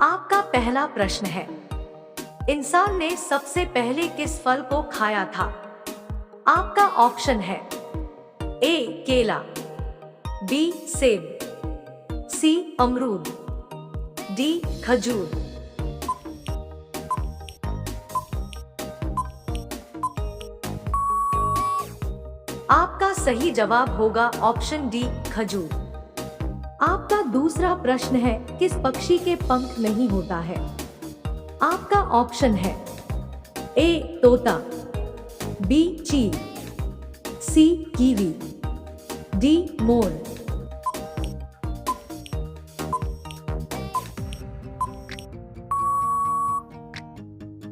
आपका पहला प्रश्न है, इंसान ने सबसे पहले किस फल को खाया था? आपका ऑप्शन है ए केला, बी सेब, सी अमरूद, डी खजूर। आपका सही जवाब होगा ऑप्शन डी खजूर। आपका दूसरा प्रश्न है, किस पक्षी के पंख नहीं होता है? आपका ऑप्शन है ए तोता, बी चील, सी कीवी, डी मोर।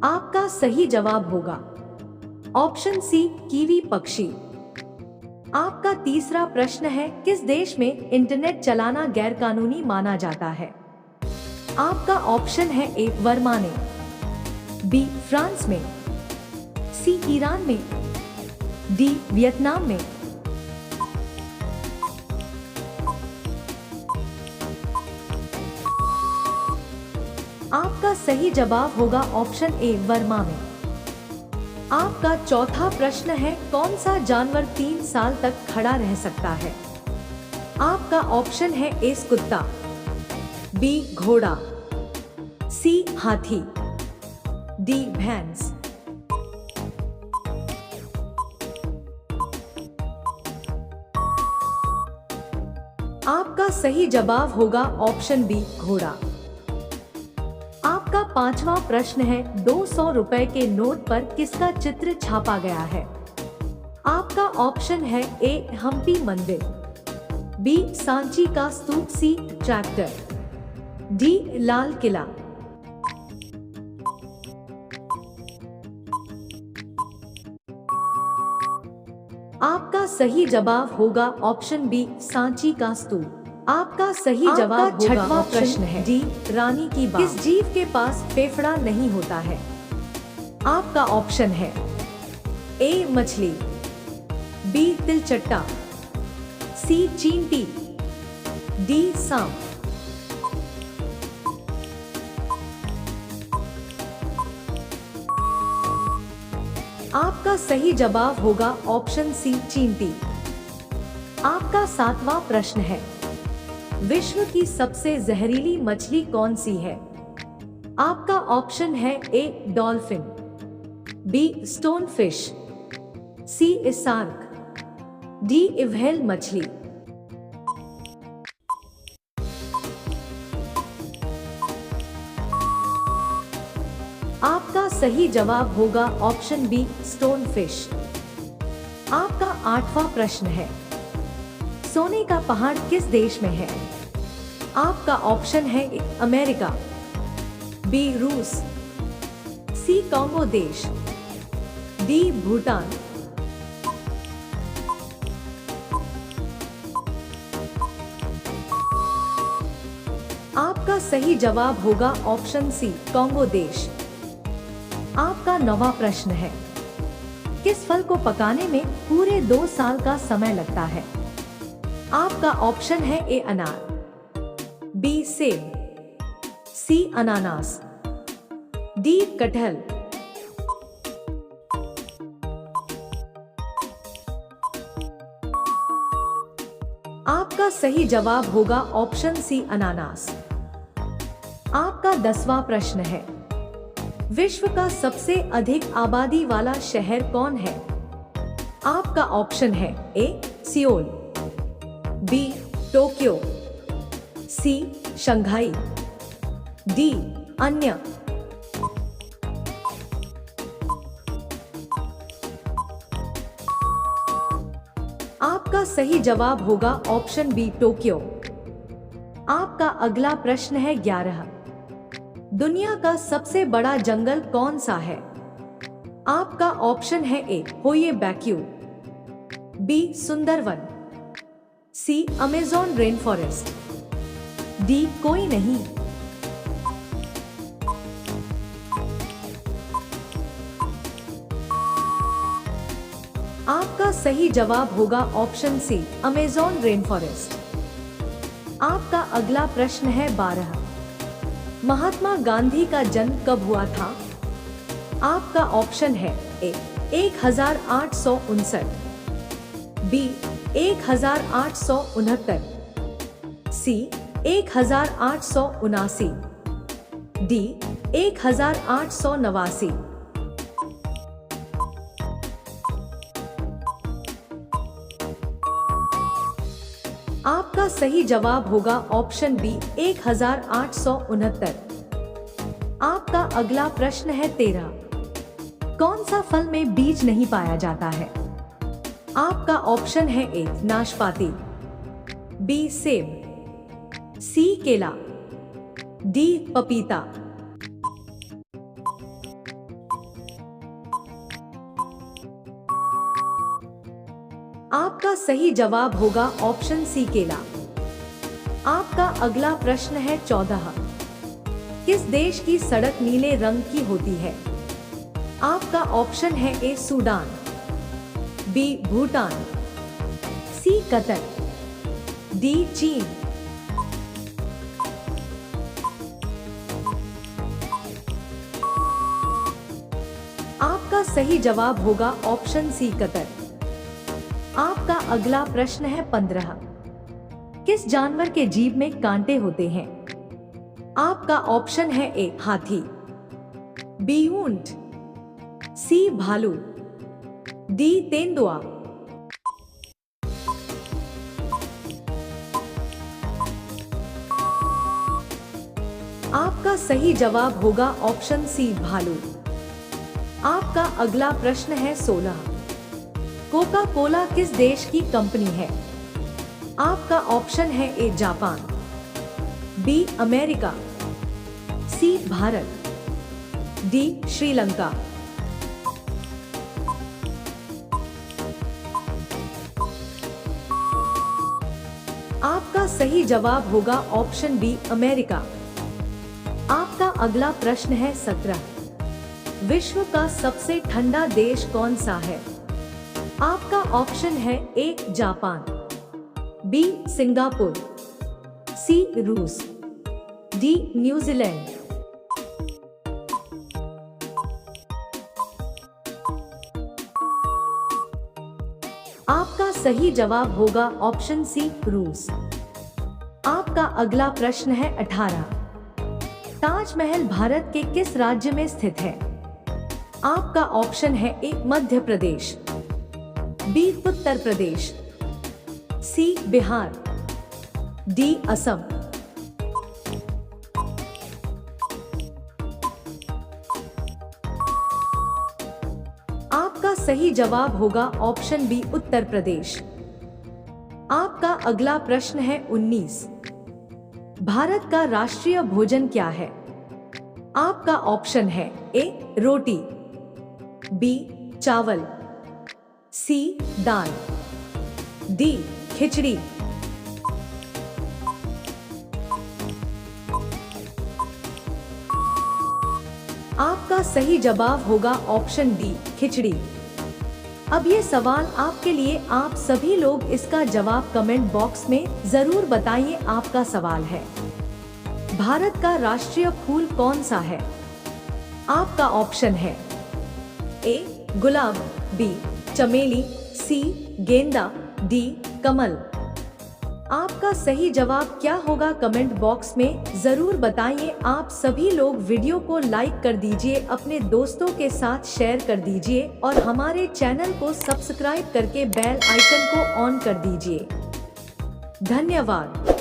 आपका सही जवाब होगा ऑप्शन सी कीवी पक्षी। आपका तीसरा प्रश्न है, किस देश में इंटरनेट चलाना गैरकानूनी माना जाता है? आपका ऑप्शन है ए बर्मा में, बी फ्रांस में, सी ईरान में, डी वियतनाम में। आपका सही जवाब होगा ऑप्शन ए बर्मा में। आपका चौथा प्रश्न है, कौन सा जानवर 3 साल तक खड़ा रह सकता है? आपका ऑप्शन है ए कुत्ता, बी घोड़ा, सी हाथी, डी भैंस। आपका सही जवाब होगा ऑप्शन बी घोड़ा। आपका पांचवा प्रश्न है, 200 रुपए के नोट पर किसका चित्र छापा गया है? आपका ऑप्शन है ए हम्पी मंदिर, बी सांची का स्तूप, सी ट्रैक्टर, डी लाल किला। आपका सही जवाब होगा ऑप्शन बी सांची का स्तूप। आपका सही जवाब छठवां प्रश्न है, डी रानी की बात। किस जीव के पास फेफड़ा नहीं होता है? आपका ऑप्शन है ए मछली, बी तिलचट्टा, सी चींटी, डी सांप। आपका सही जवाब होगा ऑप्शन सी चींटी। आपका सातवां प्रश्न है, विश्व की सबसे जहरीली मछली कौन सी है? आपका ऑप्शन है ए डॉल्फिन, बी स्टोनफिश, सी शार्क, डी व्हेल मछली। आपका सही जवाब होगा ऑप्शन बी स्टोनफिश। आपका आठवां प्रश्न है, सोने का पहाड़ किस देश में है? आपका ऑप्शन है अमेरिका, बी रूस, सी कांगो देश, डी भूटान। आपका सही जवाब होगा ऑप्शन सी कांगो देश। आपका नौवां प्रश्न है, किस फल को पकाने में पूरे 2 साल का समय लगता है? आपका ऑप्शन है ए अनार, बी सेब, सी अनानास, डी कटहल। आपका सही जवाब होगा ऑप्शन सी अनानास। आपका 10वां प्रश्न है, विश्व का सबसे अधिक आबादी वाला शहर कौन है? आपका ऑप्शन है ए सियोल, बी टोक्यो, सी शंघाई, डी अन्य। आपका सही जवाब होगा ऑप्शन बी टोक्यो। आपका अगला प्रश्न है 11, दुनिया का सबसे बड़ा जंगल कौन सा है? आपका ऑप्शन है ए होये बैक्यू, B Sundarban, C Amazon rainforest, D कोई नहीं। आपका सही जवाब होगा option C Amazon rainforest. आपका अगला प्रश्न है 12, महात्मा गांधी का जन्म कब हुआ था? आपका ऑप्शन है ए 1859, बी 1869, सी 1879, डी 1889। आपका सही जवाब होगा ऑप्शन बी 1869। आपका अगला प्रश्न है 13। कौन सा फल में बीज नहीं पाया जाता है? आपका ऑप्शन है ए नाशपाती, बी सेब, सी केला, डी पपीता। आपका सही जवाब होगा ऑप्शन सी केला। आपका अगला प्रश्न है 14। किस देश की सड़क नीले रंग की होती है? आपका ऑप्शन है ए सूडान, बी भूटान, सी कतर, डी चीन। आपका सही जवाब होगा ऑप्शन सी कतर। आपका अगला प्रश्न है 15। किस जानवर के जीभ में कांटे होते हैं? आपका ऑप्शन है ए हाथी, बी ऊंट, सी भालू, डी तेंदुआ। आपका सही जवाब होगा ऑप्शन सी भालू। आपका अगला प्रश्न है 16। कोका कोला किस देश की कंपनी है? आपका ऑप्शन है A Japan, B America, C Bharat, D Sri Lanka. आपका सही जवाब होगा ऑप्शन बी अमेरिका। आपका अगला प्रश्न है 17। विश्व का सबसे ठंडा देश कौन सा है? आपका ऑप्शन है ए जापान, बी सिंगापुर, सी रूस, डी न्यूजीलैंड। आपका सही जवाब होगा ऑप्शन सी रूस। आपका अगला प्रश्न है 18। ताजमहल भारत के किस राज्य में स्थित है? आपका ऑप्शन है ए मध्य प्रदेश, बी उत्तर प्रदेश, सी बिहार, डी असम। आपका सही जवाब होगा ऑप्शन बी उत्तर प्रदेश। आपका अगला प्रश्न है 19। भारत का राष्ट्रीय भोजन क्या है? आपका ऑप्शन है ए रोटी, बी चावल, सी दाल, डी खिचड़ी। आपका सही जवाब होगा ऑप्शन डी खिचड़ी। अब ये सवाल आपके लिए, आप सभी लोग इसका जवाब कमेंट बॉक्स में जरूर बताइए। आपका सवाल है, भारत का राष्ट्रीय फूल कौन सा है? आपका ऑप्शन है ए गुलाब, बी चमेली, सी गेंदा, डी कमल। आपका सही जवाब क्या होगा कमेंट बॉक्स में जरूर बताइए। आप सभी लोग वीडियो को लाइक कर दीजिए, अपने दोस्तों के साथ शेयर कर दीजिए और हमारे चैनल को सब्सक्राइब करके बेल आइकन को ऑन कर दीजिए। धन्यवाद।